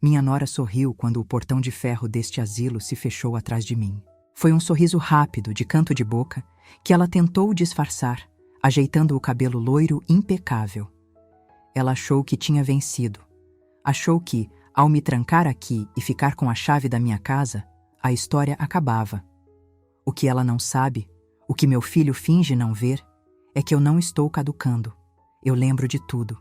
Minha nora sorriu quando o portão de ferro deste asilo se fechou atrás de mim. Foi um sorriso rápido, de canto de boca, que ela tentou disfarçar, ajeitando o cabelo loiro impecável. Ela achou que tinha vencido. Achou que, ao me trancar aqui e ficar com a chave da minha casa, a história acabava. O que ela não sabe, o que meu filho finge não ver, é que eu não estou caducando. Eu lembro de tudo.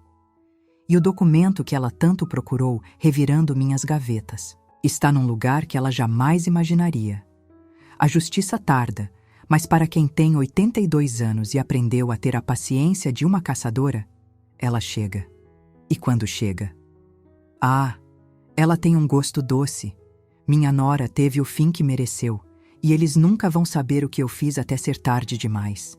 E o documento que ela tanto procurou, revirando minhas gavetas, está num lugar que ela jamais imaginaria. A justiça tarda, mas para quem tem 82 anos e aprendeu a ter a paciência de uma caçadora, ela chega. E quando chega? Ah, ela tem um gosto doce. Minha nora teve o fim que mereceu, e eles nunca vão saber o que eu fiz até ser tarde demais.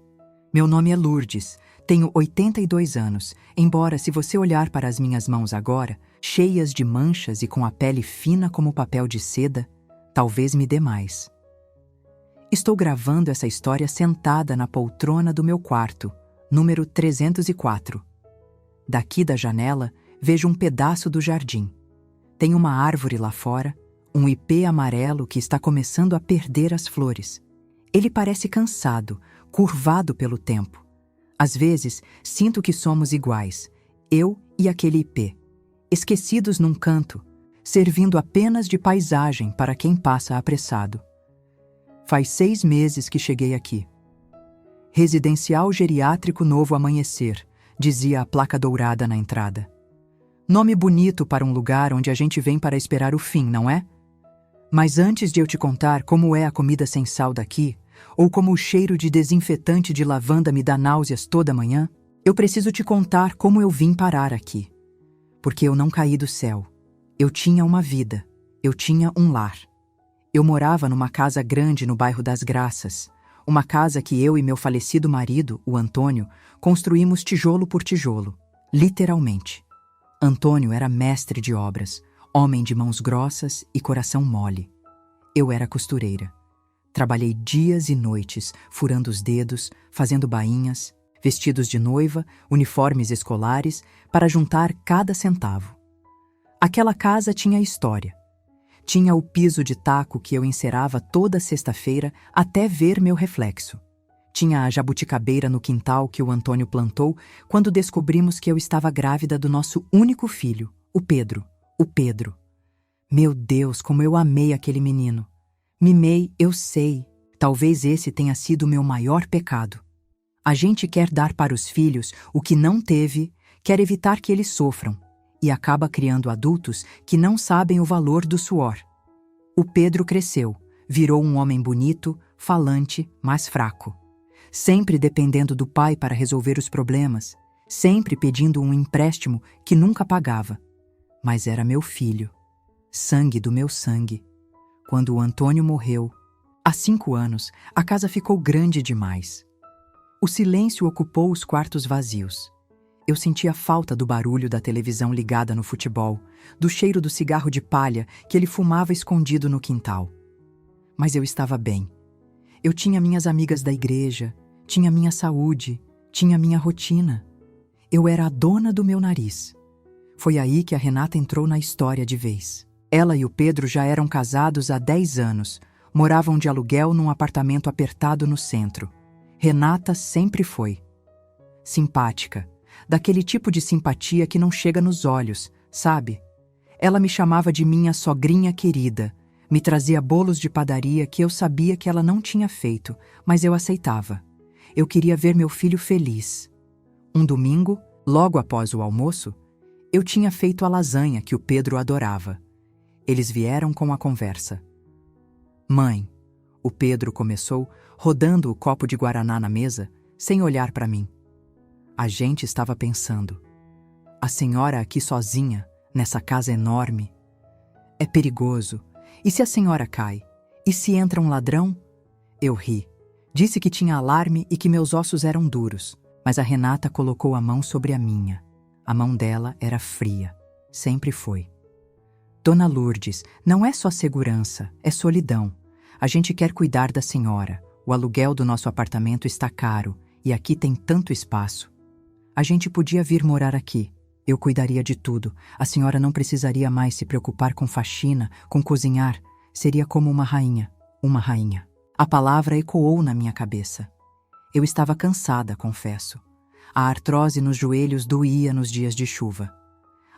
Meu nome é Lourdes, tenho 82 anos, embora se você olhar para as minhas mãos agora, cheias de manchas e com a pele fina como papel de seda, talvez me dê mais. Estou gravando essa história sentada na poltrona do meu quarto, número 304. Daqui da janela, vejo um pedaço do jardim. Tem uma árvore lá fora, um ipê amarelo que está começando a perder as flores. Ele parece cansado, curvado pelo tempo. Às vezes, sinto que somos iguais, eu e aquele ipê, esquecidos num canto, servindo apenas de paisagem para quem passa apressado. Faz 6 meses que cheguei aqui. Residencial Geriátrico Novo Amanhecer, dizia a placa dourada na entrada. Nome bonito para um lugar onde a gente vem para esperar o fim, não é? Mas antes de eu te contar como é a comida sem sal daqui, ou como o cheiro de desinfetante de lavanda me dá náuseas toda manhã, eu preciso te contar como eu vim parar aqui. Porque eu não caí do céu. Eu tinha uma vida. Eu tinha um lar. Eu morava numa casa grande no bairro das Graças, uma casa que eu e meu falecido marido, o Antônio, construímos tijolo por tijolo, literalmente. Antônio era mestre de obras, homem de mãos grossas e coração mole. Eu era costureira. Trabalhei dias e noites, furando os dedos, fazendo bainhas, vestidos de noiva, uniformes escolares, para juntar cada centavo. Aquela casa tinha história. Tinha o piso de taco que eu encerava toda sexta-feira até ver meu reflexo. Tinha a jabuticabeira no quintal que o Antônio plantou quando descobrimos que eu estava grávida do nosso único filho, o Pedro. O Pedro. Meu Deus, como eu amei aquele menino. Mimei, eu sei. Talvez esse tenha sido o meu maior pecado. A gente quer dar para os filhos o que não teve, quer evitar que eles sofram, e acaba criando adultos que não sabem o valor do suor. O Pedro cresceu, virou um homem bonito, falante, mas fraco. Sempre dependendo do pai para resolver os problemas, sempre pedindo um empréstimo que nunca pagava. Mas era meu filho, sangue do meu sangue. Quando o Antônio morreu, há 5 anos, a casa ficou grande demais. O silêncio ocupou os quartos vazios. Eu sentia falta do barulho da televisão ligada no futebol, do cheiro do cigarro de palha que ele fumava escondido no quintal. Mas eu estava bem. Eu tinha minhas amigas da igreja, tinha minha saúde, tinha minha rotina. Eu era a dona do meu nariz. Foi aí que a Renata entrou na história de vez. Ela e o Pedro já eram casados há 10 anos, moravam de aluguel num apartamento apertado no centro. Renata sempre foi simpática, daquele tipo de simpatia que não chega nos olhos, sabe? Ela me chamava de minha sogrinha querida, me trazia bolos de padaria que eu sabia que ela não tinha feito, mas eu aceitava. Eu queria ver meu filho feliz. Um domingo, logo após o almoço, eu tinha feito a lasanha que o Pedro adorava. Eles vieram com a conversa. Mãe, o Pedro começou, rodando o copo de guaraná na mesa, sem olhar para mim. A gente estava pensando. A senhora aqui sozinha, nessa casa enorme. É perigoso. E se a senhora cai? E se entra um ladrão? Eu ri. Disse que tinha alarme e que meus ossos eram duros, mas a Renata colocou a mão sobre a minha. A mão dela era fria. Sempre foi. Dona Lourdes, não é só segurança, é solidão. A gente quer cuidar da senhora. O aluguel do nosso apartamento está caro e aqui tem tanto espaço. A gente podia vir morar aqui. Eu cuidaria de tudo. A senhora não precisaria mais se preocupar com faxina, com cozinhar. Seria como uma rainha. Uma rainha. A palavra ecoou na minha cabeça. Eu estava cansada, confesso. A artrose nos joelhos doía nos dias de chuva.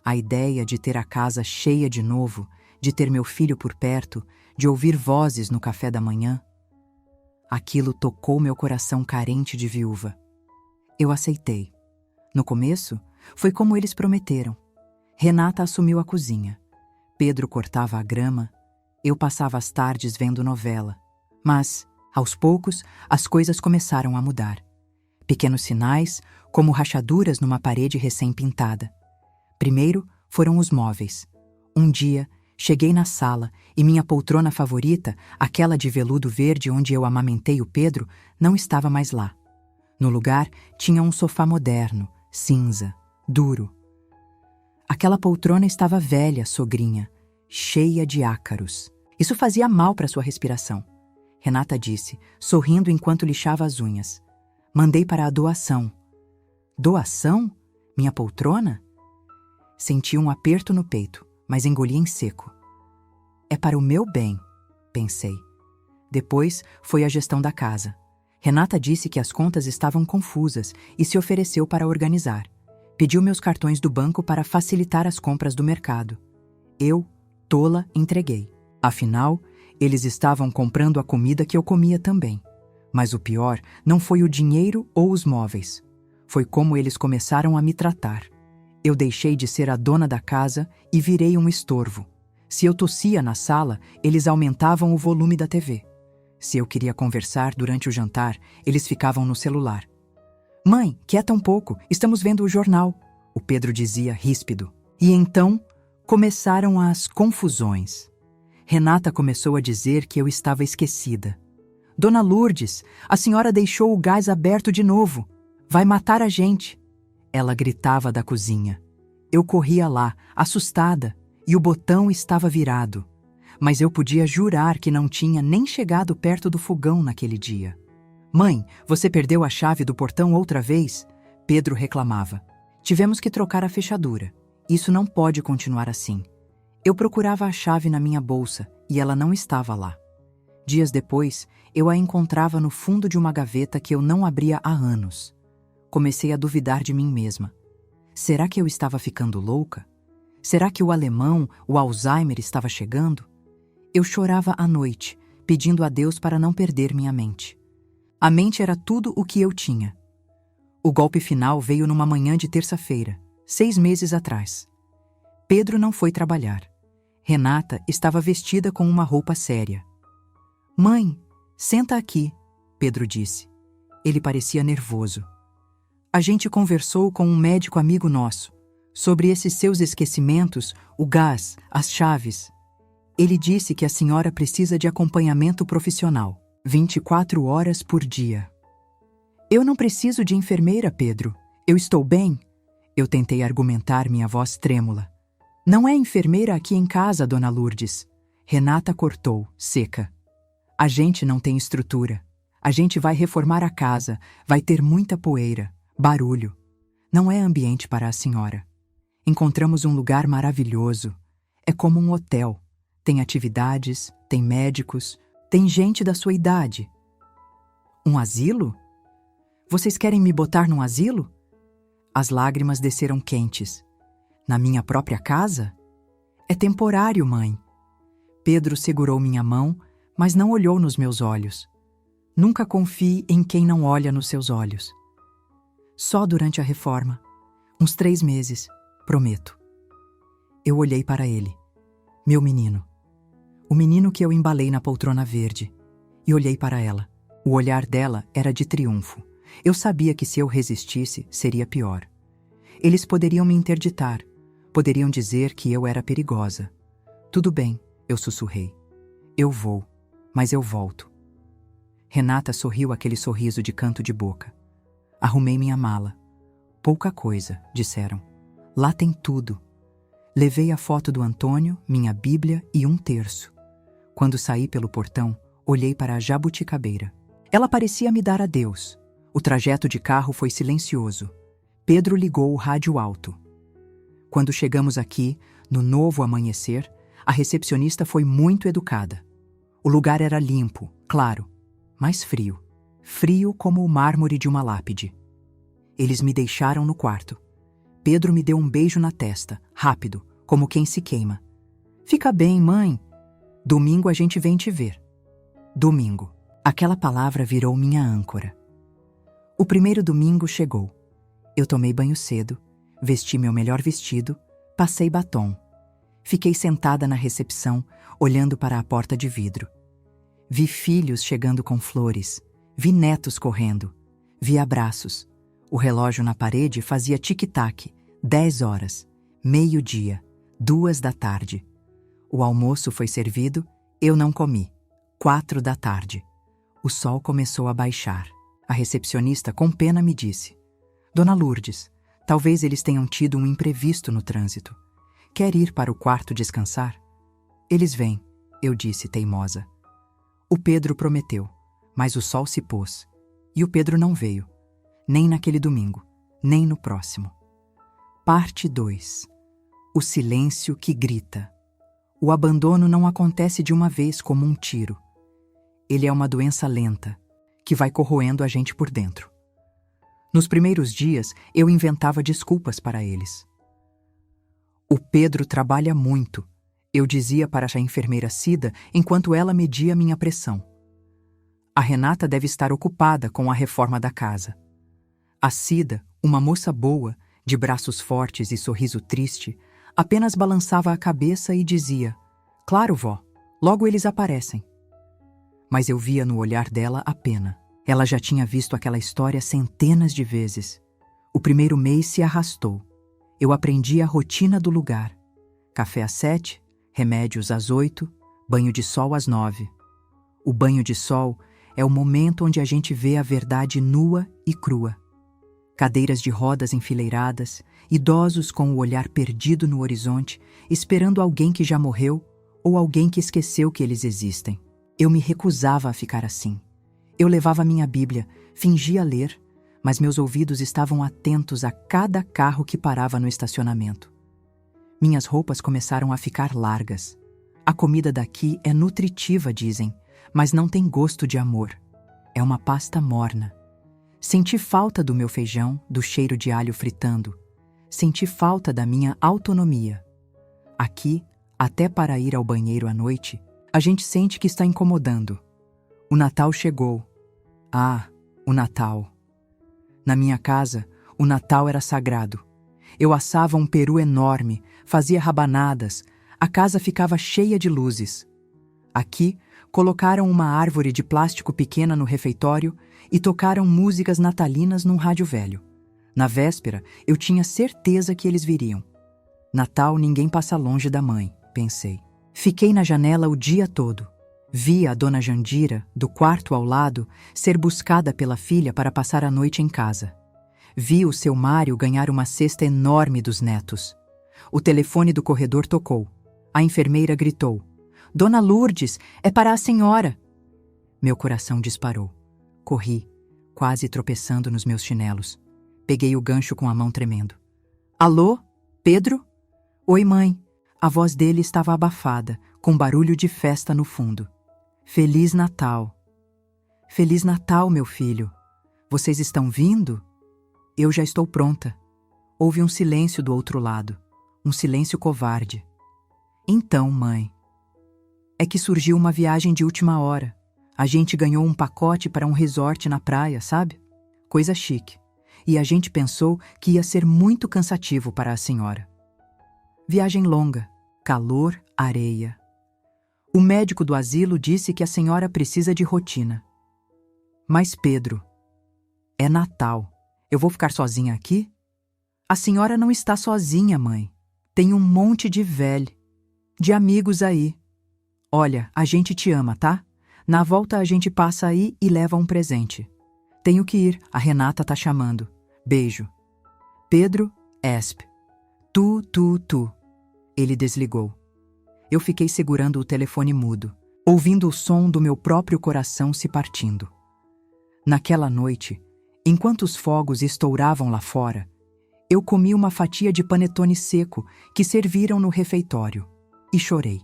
A ideia de ter a casa cheia de novo, de ter meu filho por perto, de ouvir vozes no café da manhã. Aquilo tocou meu coração carente de viúva. Eu aceitei. No começo, foi como eles prometeram. Renata assumiu a cozinha. Pedro cortava a grama. Eu passava as tardes vendo novela. Mas, aos poucos, as coisas começaram a mudar. Pequenos sinais, como rachaduras numa parede recém-pintada. Primeiro foram os móveis. Um dia, cheguei na sala e minha poltrona favorita, aquela de veludo verde onde eu amamentei o Pedro, não estava mais lá. No lugar, tinha um sofá moderno, cinza, duro. Aquela poltrona estava velha, sogrinha, cheia de ácaros. Isso fazia mal para sua respiração. Renata disse, sorrindo enquanto lixava as unhas. Mandei para a doação. Doação? Minha poltrona? Senti um aperto no peito, mas engoli em seco. É para o meu bem, pensei. Depois foi a gestão da casa. Renata disse que as contas estavam confusas e se ofereceu para organizar. Pediu meus cartões do banco para facilitar as compras do mercado. Eu, tola, entreguei. Afinal, eles estavam comprando a comida que eu comia também. Mas o pior não foi o dinheiro ou os móveis. Foi como eles começaram a me tratar. Eu deixei de ser a dona da casa e virei um estorvo. Se eu tossia na sala, eles aumentavam o volume da TV. Se eu queria conversar durante o jantar, eles ficavam no celular. Mãe, quieta um pouco, estamos vendo o jornal, o Pedro dizia ríspido. E então começaram as confusões. Renata começou a dizer que eu estava esquecida. Dona Lourdes, a senhora deixou o gás aberto de novo. Vai matar a gente. Ela gritava da cozinha. Eu corria lá, assustada, e o botão estava virado. Mas eu podia jurar que não tinha nem chegado perto do fogão naquele dia. Mãe, você perdeu a chave do portão outra vez? Pedro reclamava. Tivemos que trocar a fechadura. Isso não pode continuar assim. Eu procurava a chave na minha bolsa e ela não estava lá. Dias depois, eu a encontrava no fundo de uma gaveta que eu não abria há anos. Comecei a duvidar de mim mesma. Será que eu estava ficando louca? Será que o alemão, o Alzheimer, estava chegando? Eu chorava à noite, pedindo a Deus para não perder minha mente. A mente era tudo o que eu tinha. O golpe final veio numa manhã de terça-feira, 6 meses atrás. Pedro não foi trabalhar. Renata estava vestida com uma roupa séria. Mãe, senta aqui, Pedro disse. Ele parecia nervoso. A gente conversou com um médico amigo nosso sobre esses seus esquecimentos, o gás, as chaves. Ele disse que a senhora precisa de acompanhamento profissional, 24 horas por dia. Eu não preciso de enfermeira, Pedro. Eu estou bem. Eu tentei argumentar, minha voz trêmula. Não é enfermeira aqui em casa, dona Lourdes. Renata cortou, seca. A gente não tem estrutura. A gente vai reformar a casa, vai ter muita poeira, barulho. Não é ambiente para a senhora. Encontramos um lugar maravilhoso. É como um hotel. Tem atividades, tem médicos, tem gente da sua idade. Um asilo? Vocês querem me botar num asilo? As lágrimas desceram quentes. Na minha própria casa? É temporário, mãe. Pedro segurou minha mão, mas não olhou nos meus olhos. Nunca confie em quem não olha nos seus olhos. Só durante a reforma. Uns 3 meses, prometo. Eu olhei para ele. Meu menino. O menino que eu embalei na poltrona verde. E olhei para ela. O olhar dela era de triunfo. Eu sabia que se eu resistisse, seria pior. Eles poderiam me interditar. Poderiam dizer que eu era perigosa. Tudo bem, eu sussurrei. Eu vou, mas eu volto. Renata sorriu aquele sorriso de canto de boca. Arrumei minha mala. Pouca coisa, disseram. Lá tem tudo. Levei a foto do Antônio, minha Bíblia e um terço. Quando saí pelo portão, olhei para a jabuticabeira. Ela parecia me dar adeus. O trajeto de carro foi silencioso. Pedro ligou o rádio alto. Quando chegamos aqui, no novo amanhecer, a recepcionista foi muito educada. O lugar era limpo, claro, mas frio. Frio como o mármore de uma lápide. Eles me deixaram no quarto. Pedro me deu um beijo na testa, rápido, como quem se queima. Fica bem, mãe. Domingo a gente vem te ver. Domingo. Aquela palavra virou minha âncora. O primeiro domingo chegou. Eu tomei banho cedo, vesti meu melhor vestido, passei batom. Fiquei sentada na recepção, olhando para a porta de vidro. Vi filhos chegando com flores, vi netos correndo, vi abraços. O relógio na parede fazia tic-tac, 10 horas, meio-dia, 2 da tarde. O almoço foi servido, eu não comi. 4 da tarde. O sol começou a baixar. A recepcionista com pena me disse: Dona Lourdes, talvez eles tenham tido um imprevisto no trânsito. Quer ir para o quarto descansar? Eles vêm, eu disse teimosa. O Pedro prometeu, mas o sol se pôs. E o Pedro não veio. Nem naquele domingo, nem no próximo. Parte 2. O silêncio que grita. O abandono não acontece de uma vez como um tiro. Ele é uma doença lenta, que vai corroendo a gente por dentro. Nos primeiros dias, eu inventava desculpas para eles. O Pedro trabalha muito, eu dizia para a enfermeira Cida enquanto ela media minha pressão. A Renata deve estar ocupada com a reforma da casa. A Cida, uma moça boa, de braços fortes e sorriso triste, apenas balançava a cabeça e dizia: Claro, vó, logo eles aparecem. Mas eu via no olhar dela a pena. Ela já tinha visto aquela história centenas de vezes. O primeiro mês se arrastou. Eu aprendi a rotina do lugar. Café às 7, remédios às 8, banho de sol às 9. O banho de sol é o momento onde a gente vê a verdade nua e crua. Cadeiras de rodas enfileiradas, idosos com o olhar perdido no horizonte, esperando alguém que já morreu ou alguém que esqueceu que eles existem. Eu me recusava a ficar assim. Eu levava minha Bíblia, fingia ler, mas meus ouvidos estavam atentos a cada carro que parava no estacionamento. Minhas roupas começaram a ficar largas. A comida daqui é nutritiva, dizem, mas não tem gosto de amor. É uma pasta morna. Senti falta do meu feijão, do cheiro de alho fritando. Senti falta da minha autonomia. Aqui, até para ir ao banheiro à noite, a gente sente que está incomodando. O Natal chegou. Ah, o Natal. Na minha casa, o Natal era sagrado. Eu assava um peru enorme, fazia rabanadas, a casa ficava cheia de luzes. Aqui, colocaram uma árvore de plástico pequena no refeitório e tocaram músicas natalinas num rádio velho. Na véspera, eu tinha certeza que eles viriam. Natal ninguém passa longe da mãe, pensei. Fiquei na janela o dia todo. Vi a dona Jandira, do quarto ao lado, ser buscada pela filha para passar a noite em casa. Vi o seu Mário ganhar uma cesta enorme dos netos. O telefone do corredor tocou. A enfermeira gritou: Dona Lourdes, é para a senhora. Meu coração disparou. Corri, quase tropeçando nos meus chinelos. Peguei o gancho com a mão tremendo. Alô? Pedro? Oi, mãe. A voz dele estava abafada, com barulho de festa no fundo. Feliz Natal. Feliz Natal, meu filho. Vocês estão vindo? Eu já estou pronta. Houve um silêncio do outro lado. Um silêncio covarde. Então, mãe. É que surgiu uma viagem de última hora. A gente ganhou um pacote para um resort na praia, sabe? Coisa chique. E a gente pensou que ia ser muito cansativo para a senhora. Viagem longa, calor, areia. O médico do asilo disse que a senhora precisa de rotina. Mas Pedro, é Natal. Eu vou ficar sozinha aqui? A senhora não está sozinha, mãe. Tem um monte de velho, de amigos aí. Olha, a gente te ama, tá? Na volta a gente passa aí e leva um presente. Tenho que ir, a Renata tá chamando. Beijo. Pedro, Esp. Tu. Ele desligou. Eu fiquei segurando o telefone mudo, ouvindo o som do meu próprio coração se partindo. Naquela noite, enquanto os fogos estouravam lá fora, Eu comi uma fatia de panetone seco que serviram no refeitório e chorei.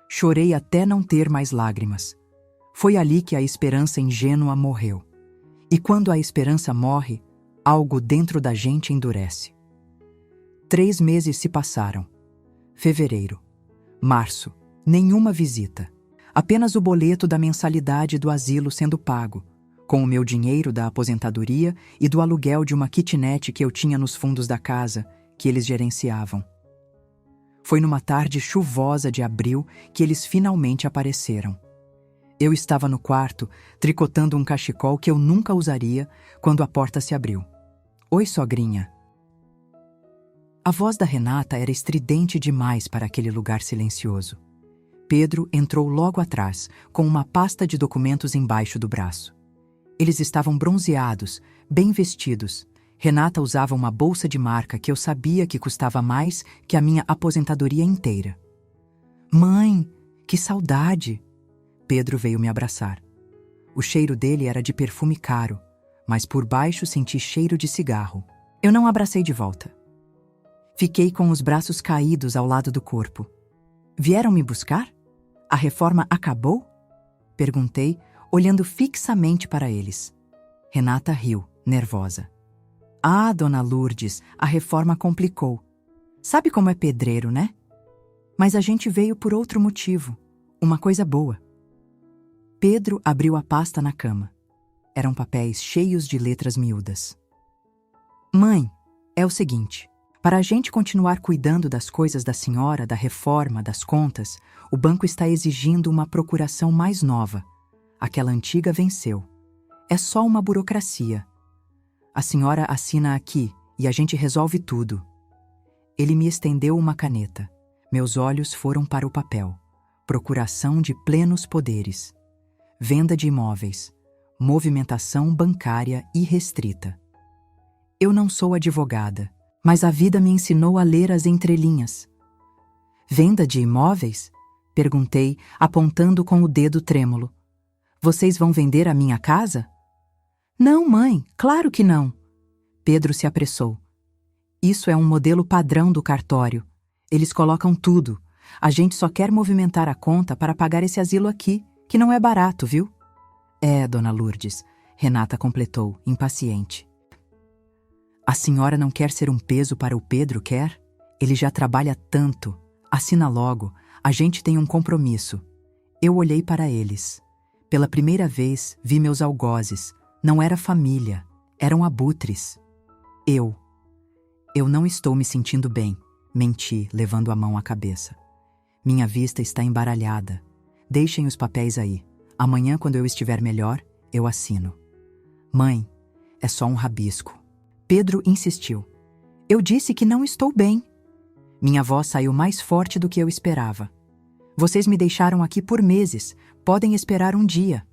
Chorei até não ter mais lágrimas. Foi ali que a esperança ingênua morreu. E quando a esperança morre, algo dentro da gente endurece. 3 meses se passaram. Fevereiro, março, nenhuma visita. Apenas o boleto da mensalidade do asilo sendo pago, com o meu dinheiro da aposentadoria e do aluguel de uma kitnet que eu tinha nos fundos da casa, que eles gerenciavam. Foi numa tarde chuvosa de abril que eles finalmente apareceram. Eu estava no quarto, tricotando um cachecol que eu nunca usaria, quando a porta se abriu. Oi, sogrinha. A voz da Renata era estridente demais para aquele lugar silencioso. Pedro entrou logo atrás, com uma pasta de documentos embaixo do braço. Eles estavam bronzeados, bem vestidos. Renata usava uma bolsa de marca que eu sabia que custava mais que a minha aposentadoria inteira. Mãe, que saudade! Pedro veio me abraçar. O cheiro dele era de perfume caro, mas por baixo senti cheiro de cigarro. Eu não abracei de volta. Fiquei com os braços caídos ao lado do corpo. Vieram me buscar? A reforma acabou? Perguntei, olhando fixamente para eles. Renata riu, nervosa. Ah, dona Lourdes, a reforma complicou. Sabe como é pedreiro, né? Mas a gente veio por outro motivo, uma coisa boa. Pedro abriu a pasta na cama. Eram papéis cheios de letras miúdas. Mãe, é o seguinte, para a gente continuar cuidando das coisas da senhora, da reforma, das contas, o banco está exigindo uma procuração mais nova. Aquela antiga venceu. É só uma burocracia. A senhora assina aqui e a gente resolve tudo. Ele me estendeu uma caneta. Meus olhos foram para o papel. Procuração de plenos poderes. Venda de imóveis. Movimentação bancária irrestrita. Eu não sou advogada, mas a vida me ensinou a ler as entrelinhas. Venda de imóveis? Perguntei, apontando com o dedo trêmulo. Vocês vão vender a minha casa? Não, mãe, claro que não. Pedro se apressou. Isso é um modelo padrão do cartório. Eles colocam tudo. A gente só quer movimentar a conta para pagar esse asilo aqui, que não é barato, viu? É, dona Lourdes, Renata completou, impaciente. A senhora não quer ser um peso para o Pedro, quer? Ele já trabalha tanto. Assina logo, a gente tem um compromisso. Eu olhei para eles. Pela primeira vez, vi meus algozes. Não era família, eram abutres. Eu não estou me sentindo bem, menti, levando a mão à cabeça. Minha vista está embaralhada. Deixem os papéis aí. Amanhã, quando eu estiver melhor, eu assino. Mãe, é só um rabisco. Pedro insistiu. Eu disse que não estou bem. Minha voz saiu mais forte do que eu esperava. Vocês me deixaram aqui por meses. Podem esperar um dia.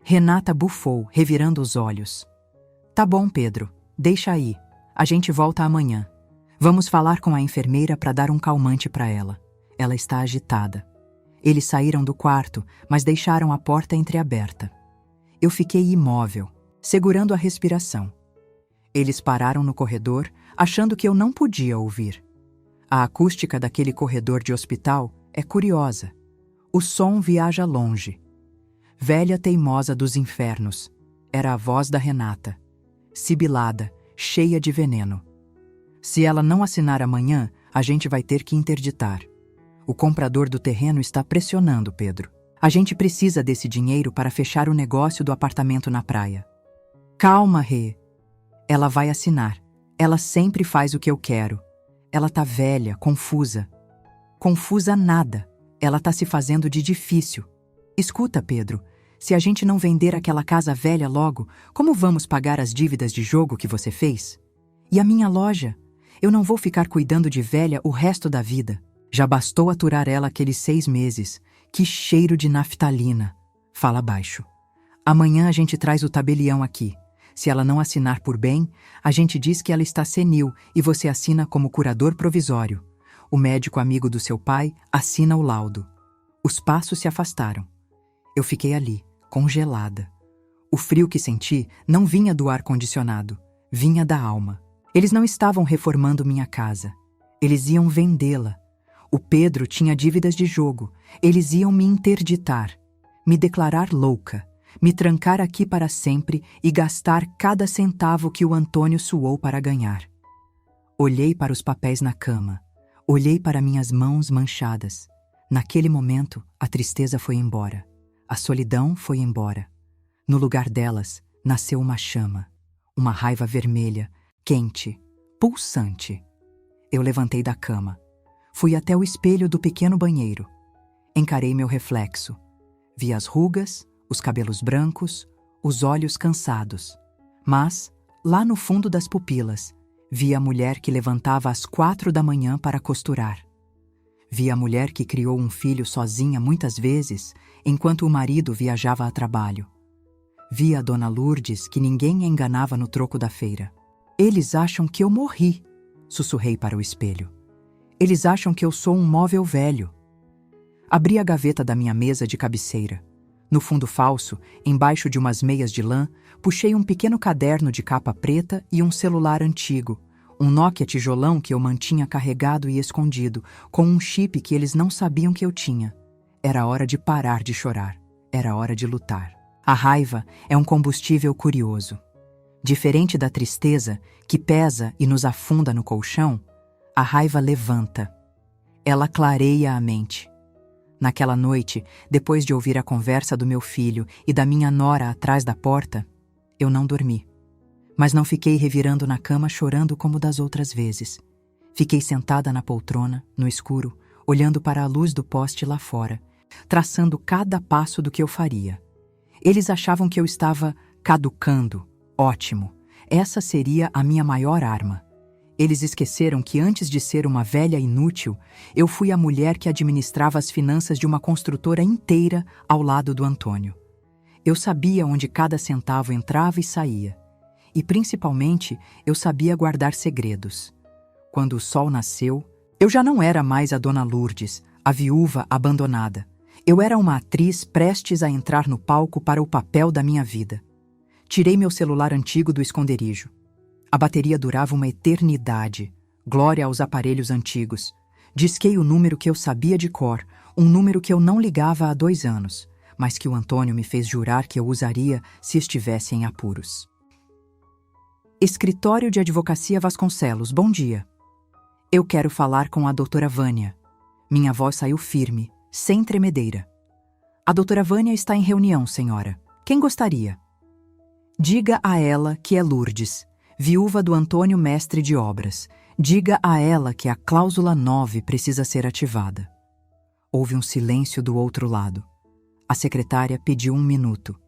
Renata bufou, revirando os olhos. Tá bom, Pedro. Deixa aí. A gente volta amanhã. Vamos falar com a enfermeira para dar um calmante para ela. Ela está agitada. Eles saíram do quarto, mas deixaram a porta entreaberta. Eu fiquei imóvel, segurando a respiração. Eles pararam no corredor, achando que eu não podia ouvir. A acústica daquele corredor de hospital é curiosa. O som viaja longe. Velha teimosa dos infernos. Era a voz da Renata. Sibilada, cheia de veneno. Se ela não assinar amanhã, a gente vai ter que interditar. O comprador do terreno está pressionando, Pedro. A gente precisa desse dinheiro para fechar o negócio do apartamento na praia. Calma, Rê. Ela vai assinar. Ela sempre faz o que eu quero. Ela tá velha, confusa. Confusa nada. Ela tá se fazendo de difícil. Escuta, Pedro. Se a gente não vender aquela casa velha logo, como vamos pagar as dívidas de jogo que você fez? E a minha loja? Eu não vou ficar cuidando de velha o resto da vida. Já bastou aturar ela aqueles 6 meses. Que cheiro de naftalina. Fala baixo. Amanhã a gente traz o tabelião aqui. Se ela não assinar por bem, a gente diz que ela está senil e você assina como curador provisório. O médico amigo do seu pai assina o laudo. Os passos se afastaram. Eu fiquei ali, congelada. O frio que senti não vinha do ar-condicionado, vinha da alma. Eles não estavam reformando minha casa. Eles iam vendê-la. O Pedro tinha dívidas de jogo. Eles iam me interditar, me declarar louca, me trancar aqui para sempre e gastar cada centavo que o Antônio suou para ganhar. Olhei para os papéis na cama. Olhei para minhas mãos manchadas. Naquele momento, a tristeza foi embora. A solidão foi embora. No lugar delas, nasceu uma chama. Uma raiva vermelha, quente, pulsante. Eu levantei da cama. Fui até o espelho do pequeno banheiro. Encarei meu reflexo. Vi as rugas, os cabelos brancos, os olhos cansados. Mas, lá no fundo das pupilas, vi a mulher que levantava às 4 da manhã para costurar. Vi a mulher que criou um filho sozinha muitas vezes, enquanto o marido viajava a trabalho. Vi a dona Lourdes que ninguém enganava no troco da feira. Eles acham que eu morri, sussurrei para o espelho. Eles acham que eu sou um móvel velho. Abri a gaveta da minha mesa de cabeceira. No fundo falso, embaixo de umas meias de lã, puxei um pequeno caderno de capa preta e um celular antigo, um Nokia tijolão que eu mantinha carregado e escondido, com um chip que eles não sabiam que eu tinha. Era hora de parar de chorar. Era hora de lutar. A raiva é um combustível curioso. Diferente da tristeza, que pesa e nos afunda no colchão, a raiva levanta. Ela clareia a mente. Naquela noite, depois de ouvir a conversa do meu filho e da minha nora atrás da porta, eu não dormi. Mas não fiquei revirando na cama chorando como das outras vezes. Fiquei sentada na poltrona, no escuro, olhando para a luz do poste lá fora, traçando cada passo do que eu faria. Eles achavam que eu estava caducando. Ótimo. Essa seria a minha maior arma. Eles esqueceram que antes de ser uma velha inútil, eu fui a mulher que administrava as finanças de uma construtora inteira ao lado do Antônio. Eu sabia onde cada centavo entrava e saía. E, principalmente, eu sabia guardar segredos. Quando o sol nasceu, eu já não era mais a dona Lourdes, a viúva abandonada. Eu era uma atriz prestes a entrar no palco para o papel da minha vida. Tirei meu celular antigo do esconderijo. A bateria durava uma eternidade. Glória aos aparelhos antigos. Disquei o número que eu sabia de cor, um número que eu não ligava há 2 anos, mas que o Antônio me fez jurar que eu usaria se estivesse em apuros. Escritório de Advocacia Vasconcelos, bom dia. Eu quero falar com a doutora Vânia. Minha voz saiu firme, sem tremedeira. A doutora Vânia está em reunião, senhora. Quem gostaria? Diga a ela que é Lourdes, viúva do Antônio Mestre de Obras. Diga a ela que a cláusula 9 precisa ser ativada. Houve um silêncio do outro lado. A secretária pediu 1 minuto.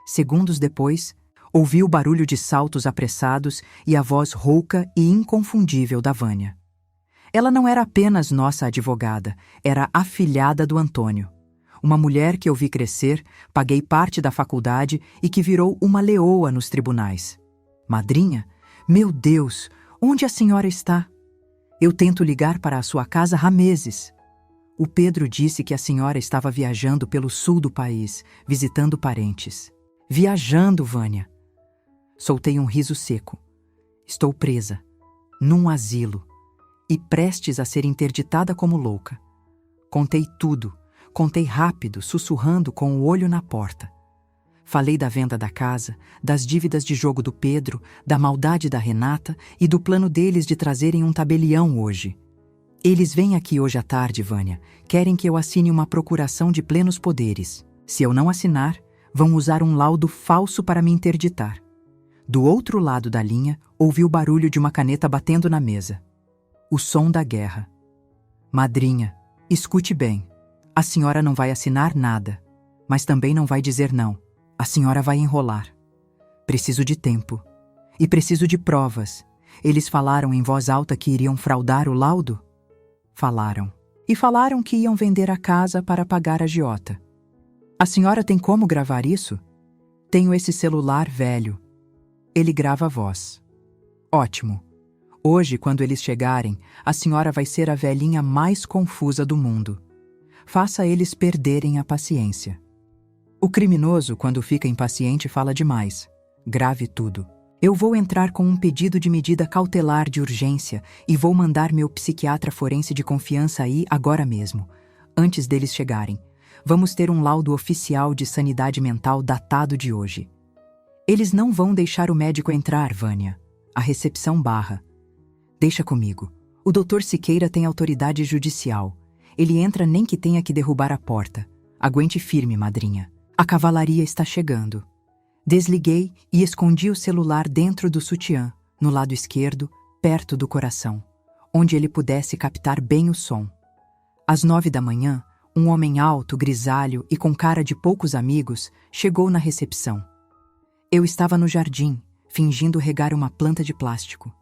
Segundos depois, ouvi o barulho de saltos apressados e a voz rouca e inconfundível da Vânia. Ela não era apenas nossa advogada, era afilhada do Antônio. Uma mulher que eu vi crescer, paguei parte da faculdade e que virou uma leoa nos tribunais. Madrinha? Meu Deus, onde a senhora está? Eu tento ligar para a sua casa há meses. O Pedro disse que a senhora estava viajando pelo sul do país, visitando parentes. Viajando, Vânia. Soltei um riso seco. Estou presa, num asilo, e prestes a ser interditada como louca. Contei tudo, contei rápido, sussurrando com o olho na porta. Falei da venda da casa, das dívidas de jogo do Pedro, da maldade da Renata e do plano deles de trazerem um tabelião hoje. Eles vêm aqui hoje à tarde, Vânia. Querem que eu assine uma procuração de plenos poderes. Se eu não assinar, vão usar um laudo falso para me interditar. Do outro lado da linha, ouvi o barulho de uma caneta batendo na mesa. O som da guerra. Madrinha, escute bem. A senhora não vai assinar nada, mas também não vai dizer não. A senhora vai enrolar. Preciso de tempo. E preciso de provas. Eles falaram em voz alta que iriam fraudar o laudo? Falaram. E falaram que iam vender a casa para pagar a agiota. A senhora tem como gravar isso? Tenho esse celular velho. Ele grava a voz. Ótimo. Hoje, quando eles chegarem, a senhora vai ser a velhinha mais confusa do mundo. Faça eles perderem a paciência. O criminoso, quando fica impaciente, fala demais. Grave tudo. Eu vou entrar com um pedido de medida cautelar de urgência e vou mandar meu psiquiatra forense de confiança aí agora mesmo, antes deles chegarem. Vamos ter um laudo oficial de sanidade mental datado de hoje. Eles não vão deixar o médico entrar, Vânia. A recepção barra. Deixa comigo. O Dr. Siqueira tem autoridade judicial. Ele entra nem que tenha que derrubar a porta. Aguente firme, madrinha. A cavalaria está chegando. Desliguei e escondi o celular dentro do sutiã, no lado esquerdo, perto do coração, onde ele pudesse captar bem o som. Às 9 da manhã, um homem alto, grisalho e com cara de poucos amigos chegou na recepção. Eu estava no jardim, fingindo regar uma planta de plástico.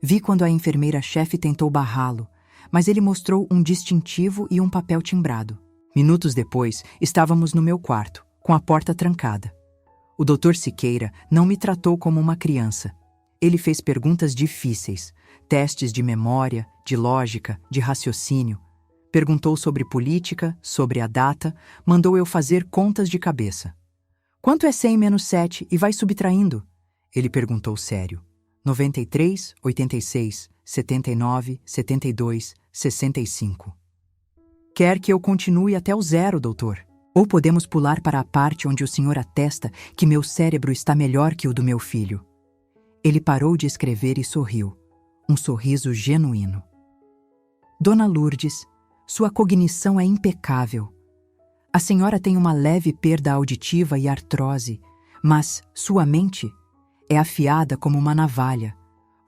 Vi quando a enfermeira-chefe tentou barrá-lo, mas ele mostrou um distintivo e um papel timbrado. Minutos depois, estávamos no meu quarto, com a porta trancada. O Dr. Siqueira não me tratou como uma criança. Ele fez perguntas difíceis, testes de memória, de lógica, de raciocínio. Perguntou sobre política, sobre a data, mandou eu fazer contas de cabeça. Quanto é 100 menos 7 e vai subtraindo? Ele perguntou sério. 93, 86, 79, 72, 65. Quer que eu continue até o 0, doutor? Ou podemos pular para a parte onde o senhor atesta que meu cérebro está melhor que o do meu filho? Ele parou de escrever e sorriu. Um sorriso genuíno. Dona Lourdes, sua cognição é impecável. A senhora tem uma leve perda auditiva e artrose, mas sua mente é afiada como uma navalha.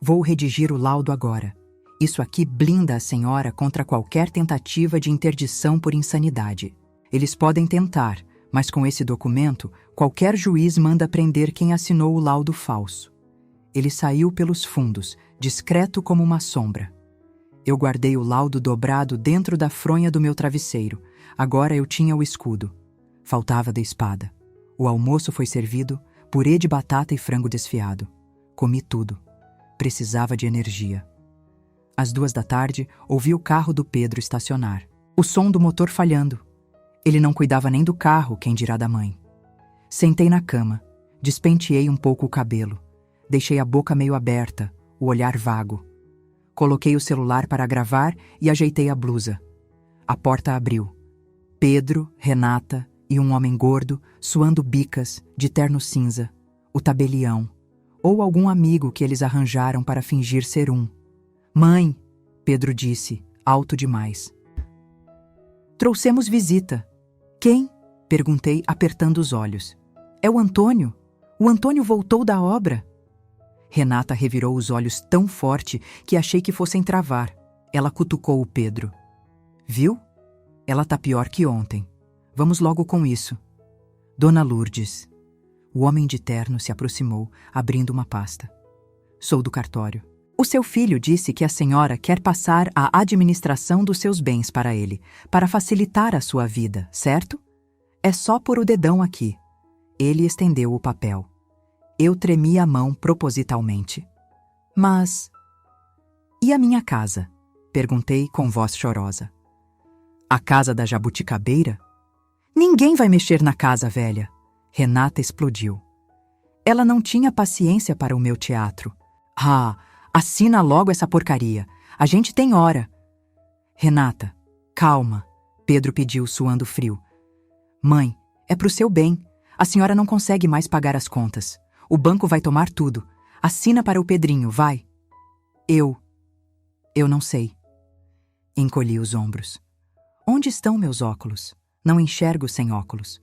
Vou redigir o laudo agora. Isso aqui blinda a senhora contra qualquer tentativa de interdição por insanidade. Eles podem tentar, mas com esse documento, qualquer juiz manda prender quem assinou o laudo falso. Ele saiu pelos fundos, discreto como uma sombra. Eu guardei o laudo dobrado dentro da fronha do meu travesseiro. Agora eu tinha o escudo. Faltava da espada. O almoço foi servido, purê de batata e frango desfiado. Comi tudo. Precisava de energia. Às 2 da tarde, ouvi o carro do Pedro estacionar. O som do motor falhando. Ele não cuidava nem do carro, quem dirá da mãe. Sentei na cama, despenteei um pouco o cabelo. Deixei a boca meio aberta, o olhar vago. Coloquei o celular para gravar e ajeitei a blusa. A porta abriu. Pedro, Renata e um homem gordo, suando bicas, de terno cinza, o tabelião, ou algum amigo que eles arranjaram para fingir ser um. Mãe, Pedro disse, alto demais. Trouxemos visita. Quem? Perguntei, apertando os olhos. É o Antônio. O Antônio voltou da obra. Renata revirou os olhos tão forte que achei que fossem travar. Ela cutucou o Pedro. Viu? Ela tá pior que ontem. Vamos logo com isso. Dona Lourdes. O homem de terno se aproximou, abrindo uma pasta. Sou do cartório. O seu filho disse que a senhora quer passar a administração dos seus bens para ele, para facilitar a sua vida, certo? É só pôr o dedão aqui. Ele estendeu o papel. Eu tremi a mão propositalmente. Mas... E a minha casa? Perguntei com voz chorosa. A casa da jabuticabeira? Ninguém vai mexer na casa, velha. Renata explodiu. Ela não tinha paciência para o meu teatro. Ah, assina logo essa porcaria. A gente tem hora. Renata, calma, Pedro pediu, suando frio. Mãe, é pro seu bem. A senhora não consegue mais pagar as contas. O banco vai tomar tudo. Assina para o Pedrinho, vai. Eu não sei. Encolhi os ombros. Onde estão meus óculos? Não enxergo sem óculos.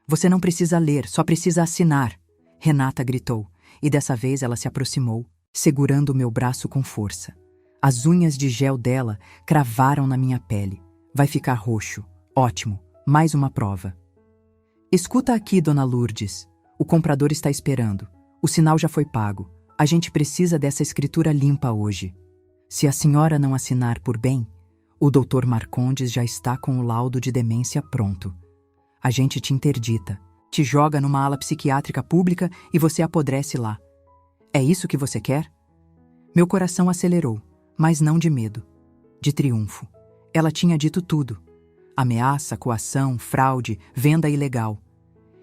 Você não precisa ler, só precisa assinar. Renata gritou, e dessa vez ela se aproximou, segurando meu braço com força. As unhas de gel dela cravaram na minha pele. Vai ficar roxo. Ótimo. Mais uma prova. Escuta aqui, Dona Lourdes. O comprador está esperando. O sinal já foi pago. A gente precisa dessa escritura limpa hoje. Se a senhora não assinar por bem, o Dr. Marcondes já está com o laudo de demência pronto. A gente te interdita, te joga numa ala psiquiátrica pública e você apodrece lá. É isso que você quer? Meu coração acelerou, mas não de medo, de triunfo. Ela tinha dito tudo. Ameaça, coação, fraude, venda ilegal.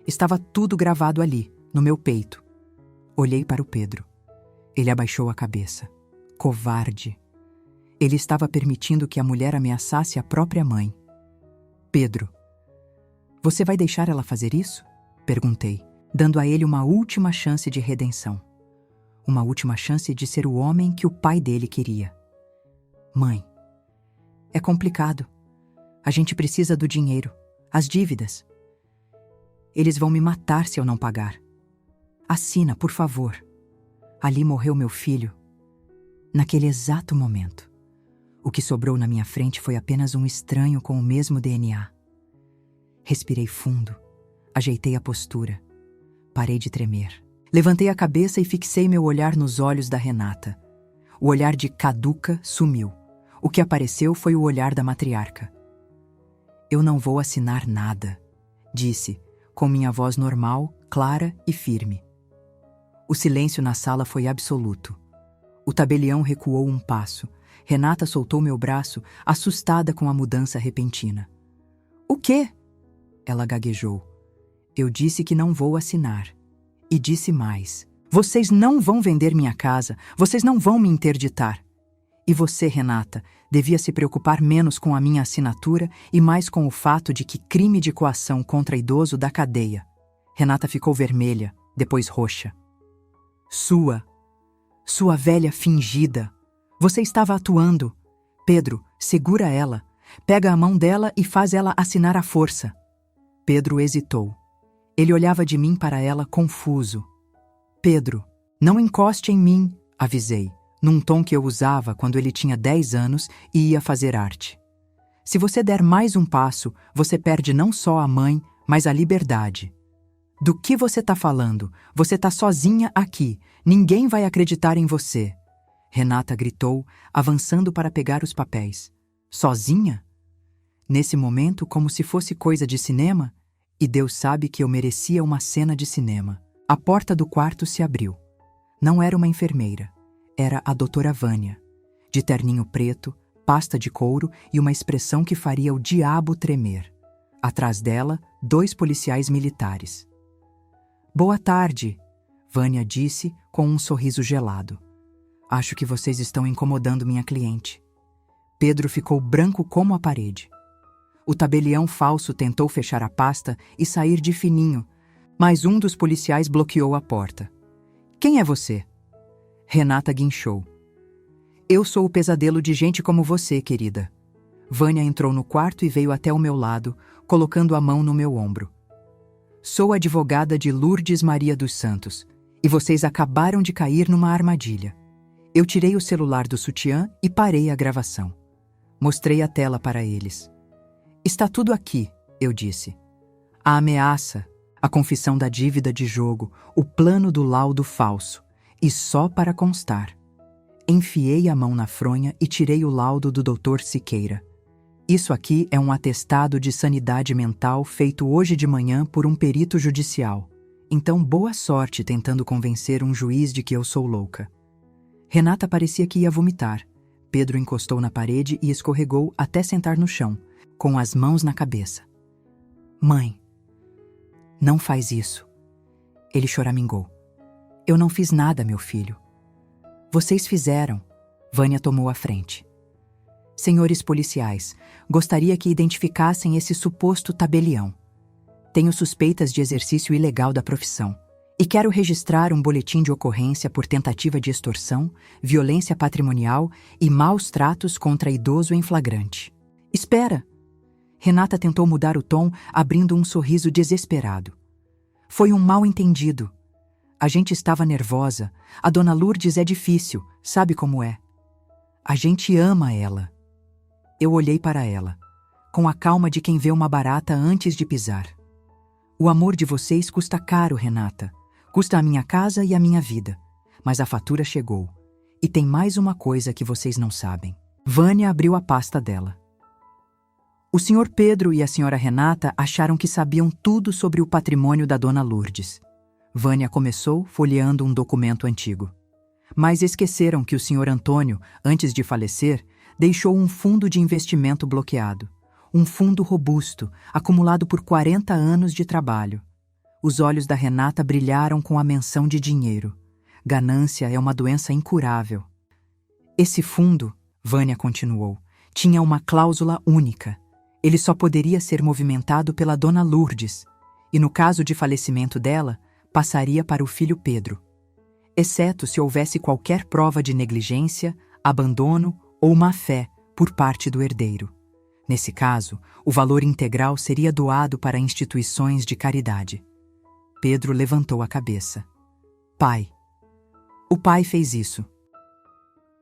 Estava tudo gravado ali, no meu peito. Olhei para o Pedro. Ele abaixou a cabeça. Covarde. Ele estava permitindo que a mulher ameaçasse a própria mãe. Pedro, você vai deixar ela fazer isso? Perguntei, dando a ele uma última chance de redenção. Uma última chance de ser o homem que o pai dele queria. Mãe, é complicado. A gente precisa do dinheiro, as dívidas. Eles vão me matar se eu não pagar. Assina, por favor. Ali morreu meu filho. Naquele exato momento. O que sobrou na minha frente foi apenas um estranho com o mesmo DNA. Respirei fundo, ajeitei a postura. Parei de tremer. Levantei a cabeça e fixei meu olhar nos olhos da Renata. O olhar de caduca sumiu. O que apareceu foi o olhar da matriarca. Eu não vou assinar nada, disse, com minha voz normal, clara e firme. O silêncio na sala foi absoluto. O tabelião recuou um passo. Renata soltou meu braço, assustada com a mudança repentina. O quê? Ela gaguejou. Eu disse que não vou assinar. E disse mais. Vocês não vão vender minha casa, vocês não vão me interditar. E você, Renata, devia se preocupar menos com a minha assinatura e mais com o fato de que crime de coação contra idoso dá cadeia. Renata ficou vermelha, depois roxa. Sua velha fingida. Você estava atuando. Pedro, segura ela. Pega a mão dela e faz ela assinar à força. Pedro hesitou. Ele olhava de mim para ela confuso. Pedro, não encoste em mim, avisei, num tom que eu usava quando ele tinha 10 anos e ia fazer arte. Se você der mais um passo, você perde não só a mãe, mas a liberdade. Do que você está falando? Você está sozinha aqui. Ninguém vai acreditar em você. Renata gritou, avançando para pegar os papéis. Sozinha? Nesse momento, como se fosse coisa de cinema, e Deus sabe que eu merecia uma cena de cinema. A porta do quarto se abriu. Não era uma enfermeira. Era a doutora Vânia, de terninho preto, pasta de couro e uma expressão que faria o diabo tremer. Atrás dela, 2 policiais militares. Boa tarde, Vânia disse com um sorriso gelado. Acho que vocês estão incomodando minha cliente. Pedro ficou branco como a parede. O tabelião falso tentou fechar a pasta e sair de fininho, mas um dos policiais bloqueou a porta. Quem é você? Renata guinchou. Eu sou o pesadelo de gente como você, querida. Vânia entrou no quarto e veio até o meu lado, colocando a mão no meu ombro. Sou advogada de Lourdes Maria dos Santos, e vocês acabaram de cair numa armadilha. Eu tirei o celular do sutiã e parei a gravação. Mostrei a tela para eles. Está tudo aqui, eu disse. A ameaça, a confissão da dívida de jogo, o plano do laudo falso. E só para constar. Enfiei a mão na fronha e tirei o laudo do Dr. Siqueira. Isso aqui é um atestado de sanidade mental feito hoje de manhã por um perito judicial. Então, boa sorte tentando convencer um juiz de que eu sou louca. Renata parecia que ia vomitar. Pedro encostou na parede e escorregou até sentar no chão, com as mãos na cabeça. Mãe, não faz isso. Ele choramingou. Eu não fiz nada, meu filho. Vocês fizeram. Vânia tomou a frente. Senhores policiais, gostaria que identificassem esse suposto tabelião. Tenho suspeitas de exercício ilegal da profissão e quero registrar um boletim de ocorrência por tentativa de extorsão, violência patrimonial e maus tratos contra idoso em flagrante. Espera! Renata tentou mudar o tom, abrindo um sorriso desesperado. Foi um mal-entendido. A gente estava nervosa. A dona Lourdes é difícil, sabe como é. A gente ama ela. Eu olhei para ela, com a calma de quem vê uma barata antes de pisar. O amor de vocês custa caro, Renata. Custa a minha casa e a minha vida. Mas a fatura chegou. E tem mais uma coisa que vocês não sabem. Vânia abriu a pasta dela. O senhor Pedro e a senhora Renata acharam que sabiam tudo sobre o patrimônio da dona Lourdes. Vânia começou folheando um documento antigo. Mas esqueceram que o senhor Antônio, antes de falecer, deixou um fundo de investimento bloqueado. Um fundo robusto, acumulado por 40 anos de trabalho. Os olhos da Renata brilharam com a menção de dinheiro. ganância é uma doença incurável. Esse fundo, Vânia continuou, tinha uma cláusula única. Ele só poderia ser movimentado pela dona Lourdes, e no caso de falecimento dela, passaria para o filho Pedro, exceto se houvesse qualquer prova de negligência, abandono ou má-fé por parte do herdeiro. Nesse caso, o valor integral seria doado para instituições de caridade. Pedro levantou a cabeça. Pai. O pai fez isso.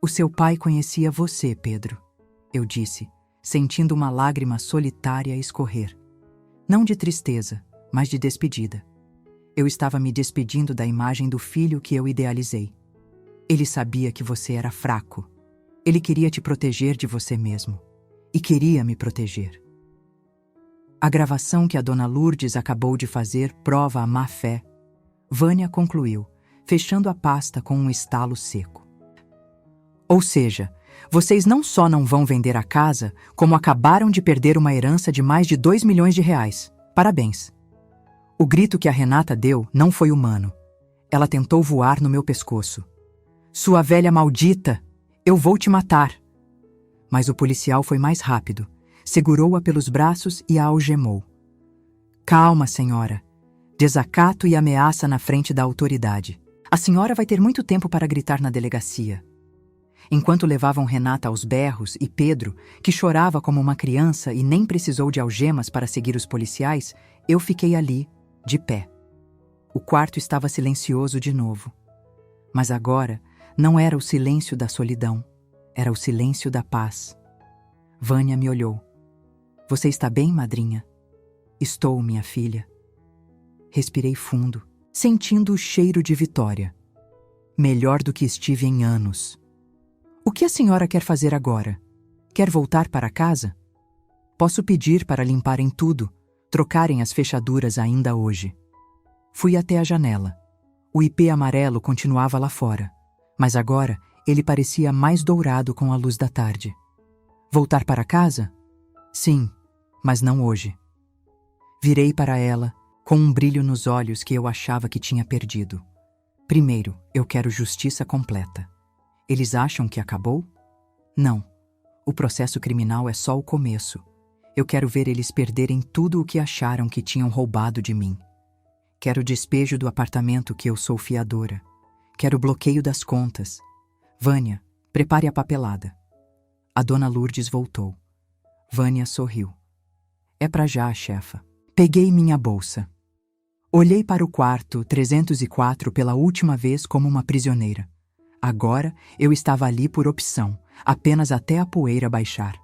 O seu pai conhecia você, Pedro, eu disse, sentindo uma lágrima solitária escorrer. Não de tristeza, mas de despedida. Eu estava me despedindo da imagem do filho que eu idealizei. Ele sabia que você era fraco. Ele queria te proteger de você mesmo. E queria me proteger. A gravação que a dona Lourdes acabou de fazer prova a má-fé. Vânia concluiu, fechando a pasta com um estalo seco. Ou seja, vocês não só não vão vender a casa, como acabaram de perder uma herança de mais de 2 milhões de reais. Parabéns. O grito que a Renata deu não foi humano. Ela tentou voar no meu pescoço. Sua velha maldita! Eu vou te matar! Mas o policial foi mais rápido. Segurou-a pelos braços e a algemou. Calma, senhora. Desacato e ameaça na frente da autoridade. A senhora vai ter muito tempo para gritar na delegacia. Enquanto levavam Renata aos berros e Pedro, que chorava como uma criança e nem precisou de algemas para seguir os policiais, eu fiquei ali, de pé. O quarto estava silencioso de novo. Mas agora não era o silêncio da solidão, era o silêncio da paz. Vânia me olhou. Você está bem, madrinha? Estou, minha filha. Respirei fundo, sentindo o cheiro de vitória. Melhor do que estive em anos. O que a senhora quer fazer agora? Quer voltar para casa? Posso pedir para limparem tudo, trocarem as fechaduras ainda hoje. Fui até a janela. O ipê amarelo continuava lá fora, mas agora ele parecia mais dourado com a luz da tarde. Voltar para casa? Sim, mas não hoje. Virei para ela, com um brilho nos olhos que eu achava que tinha perdido. Primeiro, eu quero justiça completa. Eles acham que acabou? Não. O processo criminal é só o começo. Eu quero ver eles perderem tudo o que acharam que tinham roubado de mim. Quero o despejo do apartamento que eu sou fiadora. Quero o bloqueio das contas. Vânia, prepare a papelada. A dona Lourdes voltou. Vânia sorriu. É pra já, chefa. Peguei minha bolsa. Olhei para o quarto 304 pela última vez como uma prisioneira. Agora eu estava ali por opção, apenas até a poeira baixar.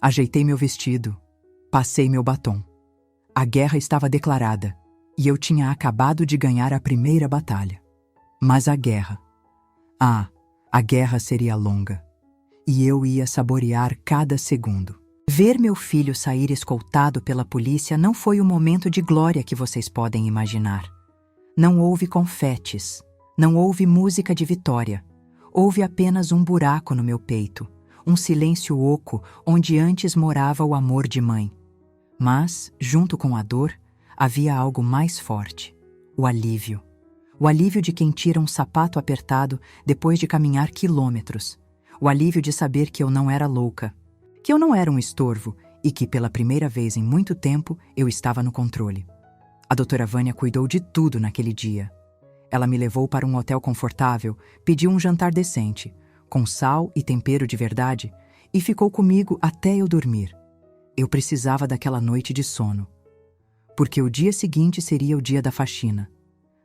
Ajeitei meu vestido, passei meu batom. A guerra estava declarada e eu tinha acabado de ganhar a primeira batalha. Mas a guerra seria longa e eu ia saborear cada segundo. Ver meu filho sair escoltado pela polícia não foi o momento de glória que vocês podem imaginar. Não houve confetes. Não houve música de vitória. Houve apenas um buraco no meu peito, um silêncio oco onde antes morava o amor de mãe. Mas, junto com a dor, havia algo mais forte, o alívio. O alívio de quem tira um sapato apertado depois de caminhar quilômetros. O alívio de saber que eu não era louca, que eu não era um estorvo e que, pela primeira vez em muito tempo, eu estava no controle. A doutora Vânia cuidou de tudo naquele dia. Ela me levou para um hotel confortável, pediu um jantar decente, com sal e tempero de verdade, e ficou comigo até eu dormir. Eu precisava daquela noite de sono. Porque o dia seguinte seria o dia da faxina.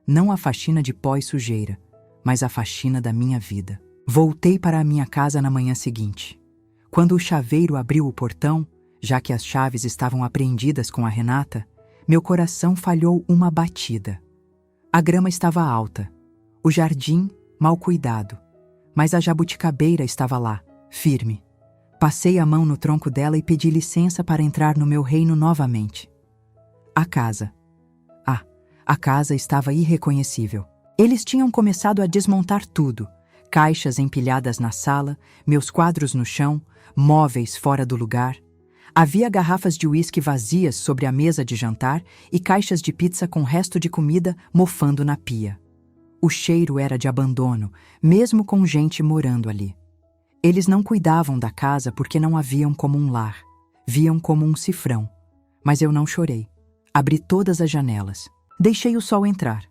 Não a faxina de pó e sujeira, mas a faxina da minha vida. Voltei para a minha casa na manhã seguinte. Quando o chaveiro abriu o portão, já que as chaves estavam apreendidas com a Renata, meu coração falhou uma batida. A grama estava alta, o jardim mal cuidado, mas a jabuticabeira estava lá, firme. Passei a mão no tronco dela e pedi licença para entrar no meu reino novamente. A casa estava irreconhecível. Eles tinham começado a desmontar tudo, caixas empilhadas na sala, meus quadros no chão, móveis fora do lugar. Havia garrafas de uísque vazias sobre a mesa de jantar e caixas de pizza com resto de comida mofando na pia. O cheiro era de abandono, mesmo com gente morando ali. Eles não cuidavam da casa porque não a viam como um lar, viam como um cifrão. Mas eu não chorei. Abri todas as janelas. Deixei o sol entrar.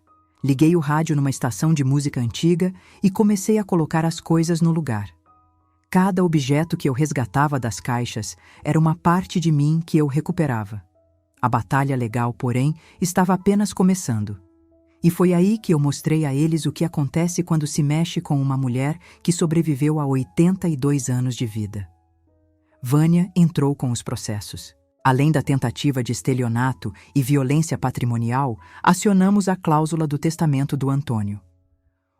Liguei o rádio numa estação de música antiga e comecei a colocar as coisas no lugar. Cada objeto que eu resgatava das caixas era uma parte de mim que eu recuperava. A batalha legal, porém, estava apenas começando. E foi aí que eu mostrei a eles o que acontece quando se mexe com uma mulher que sobreviveu a 82 anos de vida. Vânia entrou com os processos. Além da tentativa de estelionato e violência patrimonial, acionamos a cláusula do testamento do Antônio.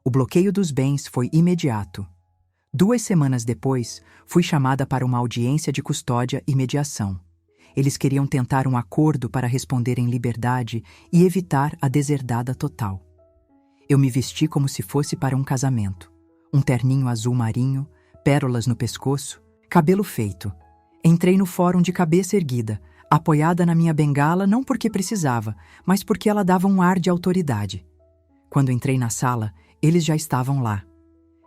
O bloqueio dos bens foi imediato. 2 semanas depois, fui chamada para uma audiência de custódia e mediação. Eles queriam tentar um acordo para responder em liberdade e evitar a deserdada total. Eu me vesti como se fosse para um casamento. Um terninho azul marinho, pérolas no pescoço, cabelo feito. Entrei no fórum de cabeça erguida, apoiada na minha bengala não porque precisava, mas porque ela dava um ar de autoridade. Quando entrei na sala, eles já estavam lá.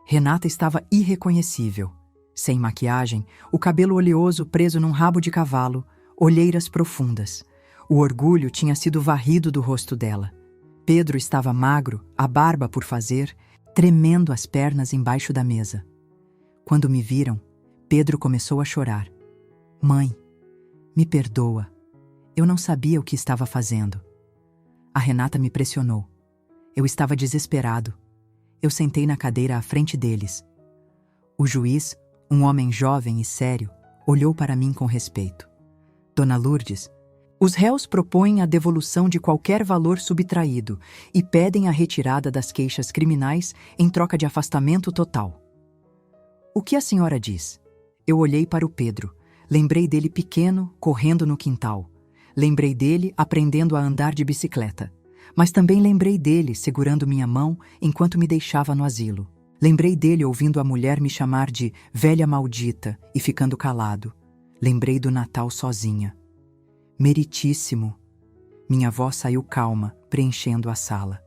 Renata estava irreconhecível. Sem maquiagem, o cabelo oleoso preso num rabo de cavalo, olheiras profundas. O orgulho tinha sido varrido do rosto dela. Pedro estava magro, a barba por fazer, tremendo as pernas embaixo da mesa. Quando me viram, Pedro começou a chorar. Mãe, me perdoa. Eu não sabia o que estava fazendo. A Renata me pressionou. Eu estava desesperado. Eu sentei na cadeira à frente deles. O juiz, um homem jovem e sério, olhou para mim com respeito. Dona Lourdes, os réus propõem a devolução de qualquer valor subtraído e pedem a retirada das queixas criminais em troca de afastamento total. O que a senhora diz? Eu olhei para o Pedro. Lembrei dele pequeno, correndo no quintal. Lembrei dele aprendendo a andar de bicicleta. Mas também lembrei dele segurando minha mão enquanto me deixava no asilo. Lembrei dele ouvindo a mulher me chamar de velha maldita e ficando calado. Lembrei do Natal sozinha. Meritíssimo. Minha voz saiu calma, preenchendo a sala.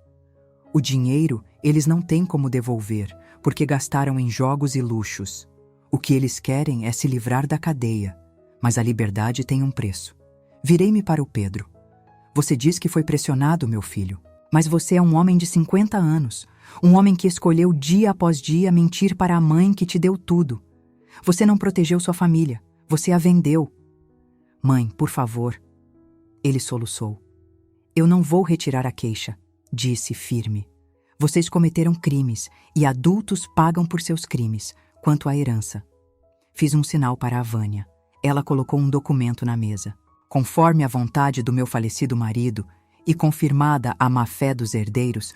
O dinheiro eles não têm como devolver, porque gastaram em jogos e luxos. O que eles querem é se livrar da cadeia, mas a liberdade tem um preço. Virei-me para o Pedro. Você diz que foi pressionado, meu filho, mas você é um homem de 50 anos, um homem que escolheu dia após dia mentir para a mãe que te deu tudo. Você não protegeu sua família, você a vendeu. Mãe, por favor. Ele soluçou. Eu não vou retirar a queixa, disse firme. Vocês cometeram crimes e adultos pagam por seus crimes. Quanto à herança, fiz um sinal para a Vânia. Ela colocou um documento na mesa. Conforme a vontade do meu falecido marido e confirmada a má-fé dos herdeiros,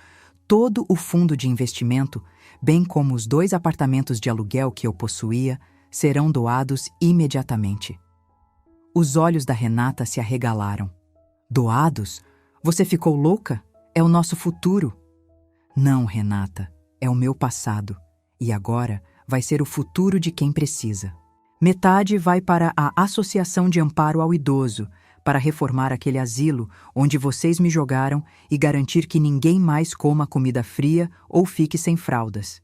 todo o fundo de investimento, bem como os 2 apartamentos de aluguel que eu possuía, serão doados imediatamente. Os olhos da Renata se arregalaram. Doados? Você ficou louca? É o nosso futuro. Não, Renata, é o meu passado. E agora vai ser o futuro de quem precisa. Metade vai para a Associação de Amparo ao Idoso, para reformar aquele asilo onde vocês me jogaram e garantir que ninguém mais coma comida fria ou fique sem fraldas.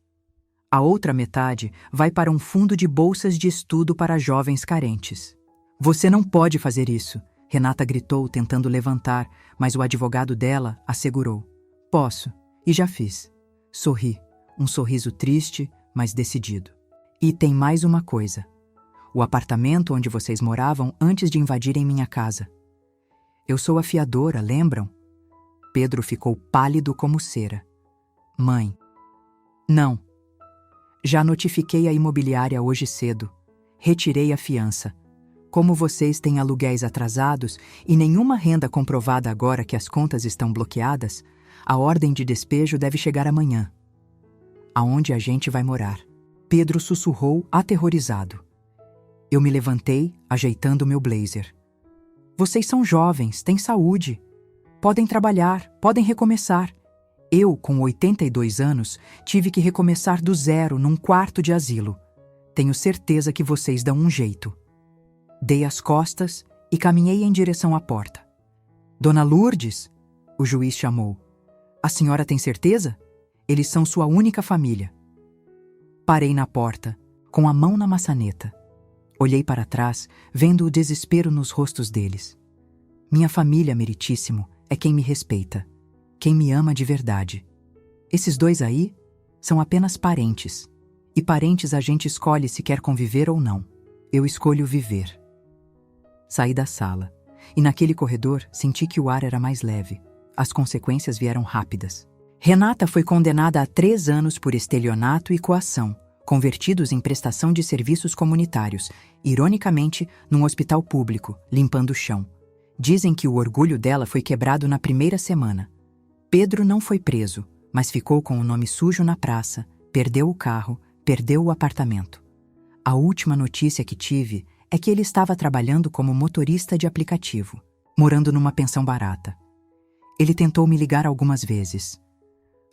A outra metade vai para um fundo de bolsas de estudo para jovens carentes. Você não pode fazer isso, Renata gritou, tentando levantar, mas o advogado dela assegurou. Posso, e já fiz. Sorri, um sorriso triste, mas decidido. E tem mais uma coisa. O apartamento onde vocês moravam antes de invadirem minha casa. Eu sou a fiadora, lembram? Pedro ficou pálido como cera. Mãe. Não. Já notifiquei a imobiliária hoje cedo. Retirei a fiança. Como vocês têm aluguéis atrasados e nenhuma renda comprovada agora que as contas estão bloqueadas, a ordem de despejo deve chegar amanhã. Aonde a gente vai morar? Pedro sussurrou, aterrorizado. Eu me levantei, ajeitando meu blazer. Vocês são jovens, têm saúde. Podem trabalhar, podem recomeçar. Eu, com 82 anos, tive que recomeçar do zero num quarto de asilo. Tenho certeza que vocês dão um jeito. Dei as costas e caminhei em direção à porta. Dona Lourdes, o juiz chamou. A senhora tem certeza? Eles são sua única família. Parei na porta, com a mão na maçaneta. Olhei para trás, vendo o desespero nos rostos deles. Minha família, meritíssimo, é quem me respeita, quem me ama de verdade. Esses dois aí são apenas parentes. E parentes a gente escolhe se quer conviver ou não. Eu escolho viver. Saí da sala, e naquele corredor senti que o ar era mais leve. As consequências vieram rápidas. Renata foi condenada a 3 anos por estelionato e coação, convertidos em prestação de serviços comunitários, ironicamente, num hospital público, limpando o chão. Dizem que o orgulho dela foi quebrado na primeira semana. Pedro não foi preso, mas ficou com o nome sujo na praça, perdeu o carro, perdeu o apartamento. A última notícia que tive é que ele estava trabalhando como motorista de aplicativo, morando numa pensão barata. Ele tentou me ligar algumas vezes.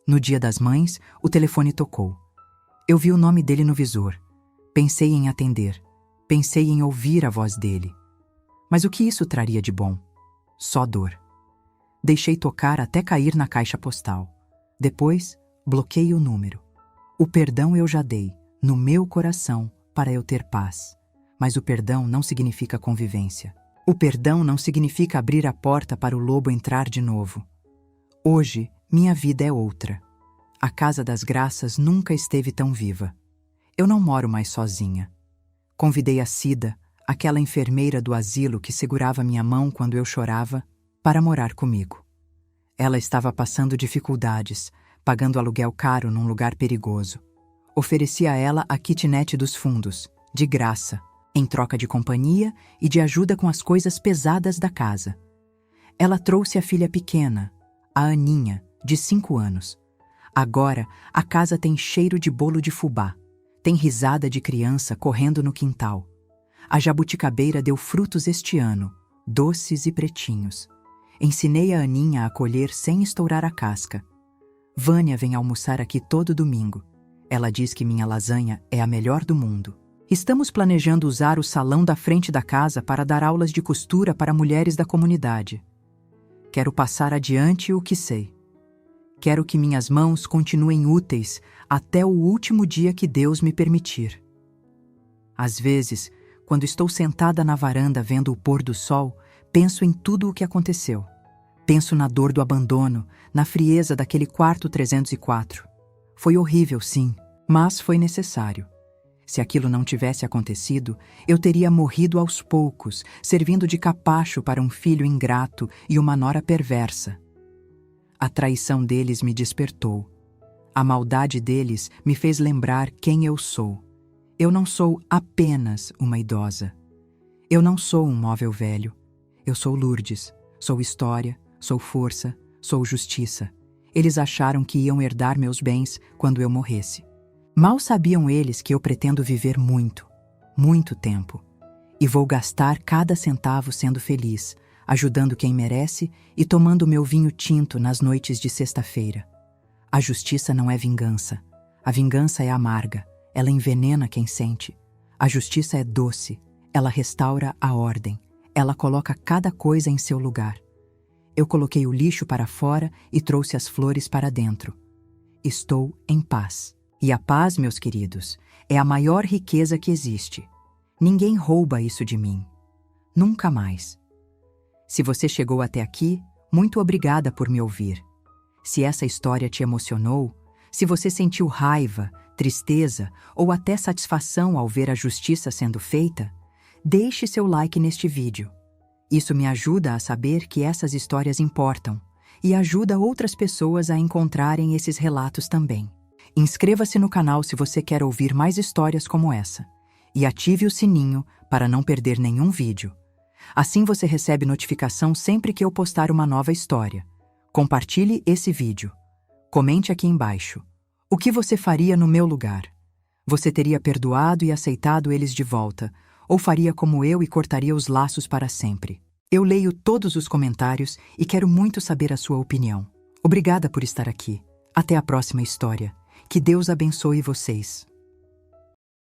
No Dia das Mães, o telefone tocou. Eu vi o nome dele no visor. Pensei em atender. Pensei em ouvir a voz dele. Mas o que isso traria de bom? Só dor. Deixei tocar até cair na caixa postal. Depois, bloqueei o número. O perdão eu já dei, no meu coração, para eu ter paz. Mas o perdão não significa convivência. O perdão não significa abrir a porta para o lobo entrar de novo. Hoje, minha vida é outra. A Casa das Graças nunca esteve tão viva. Eu não moro mais sozinha. Convidei a Cida, aquela enfermeira do asilo que segurava minha mão quando eu chorava, para morar comigo. Ela estava passando dificuldades, pagando aluguel caro num lugar perigoso. Ofereci a ela a kitnet dos fundos, de graça, em troca de companhia e de ajuda com as coisas pesadas da casa. Ela trouxe a filha pequena, a Aninha, de 5 anos. Agora, a casa tem cheiro de bolo de fubá. Tem risada de criança correndo no quintal. A jabuticabeira deu frutos este ano, doces e pretinhos. Ensinei a Aninha a colher sem estourar a casca. Vânia vem almoçar aqui todo domingo. Ela diz que minha lasanha é a melhor do mundo. Estamos planejando usar o salão da frente da casa para dar aulas de costura para mulheres da comunidade. Quero passar adiante o que sei. Quero que minhas mãos continuem úteis até o último dia que Deus me permitir. Às vezes, quando estou sentada na varanda vendo o pôr do sol, penso em tudo o que aconteceu. Penso na dor do abandono, na frieza daquele quarto 304. Foi horrível, sim, mas foi necessário. Se aquilo não tivesse acontecido, eu teria morrido aos poucos, servindo de capacho para um filho ingrato e uma nora perversa. A traição deles me despertou. A maldade deles me fez lembrar quem eu sou. Eu não sou apenas uma idosa. Eu não sou um móvel velho. Eu sou Lourdes, sou história, sou força, sou justiça. Eles acharam que iam herdar meus bens quando eu morresse. Mal sabiam eles que eu pretendo viver muito, muito tempo. E vou gastar cada centavo sendo feliz, ajudando quem merece e tomando meu vinho tinto nas noites de sexta-feira. A justiça não é vingança. A vingança é amarga. Ela envenena quem sente. A justiça é doce. Ela restaura a ordem. Ela coloca cada coisa em seu lugar. Eu coloquei o lixo para fora e trouxe as flores para dentro. Estou em paz. E a paz, meus queridos, é a maior riqueza que existe. Ninguém rouba isso de mim. Nunca mais. Se você chegou até aqui, muito obrigada por me ouvir. Se essa história te emocionou, se você sentiu raiva, tristeza ou até satisfação ao ver a justiça sendo feita, deixe seu like neste vídeo. Isso me ajuda a saber que essas histórias importam e ajuda outras pessoas a encontrarem esses relatos também. Inscreva-se no canal se você quer ouvir mais histórias como essa e ative o sininho para não perder nenhum vídeo. Assim você recebe notificação sempre que eu postar uma nova história. Compartilhe esse vídeo. Comente aqui embaixo. O que você faria no meu lugar? Você teria perdoado e aceitado eles de volta, ou faria como eu e cortaria os laços para sempre? Eu leio todos os comentários e quero muito saber a sua opinião. Obrigada por estar aqui. Até a próxima história. Que Deus abençoe vocês.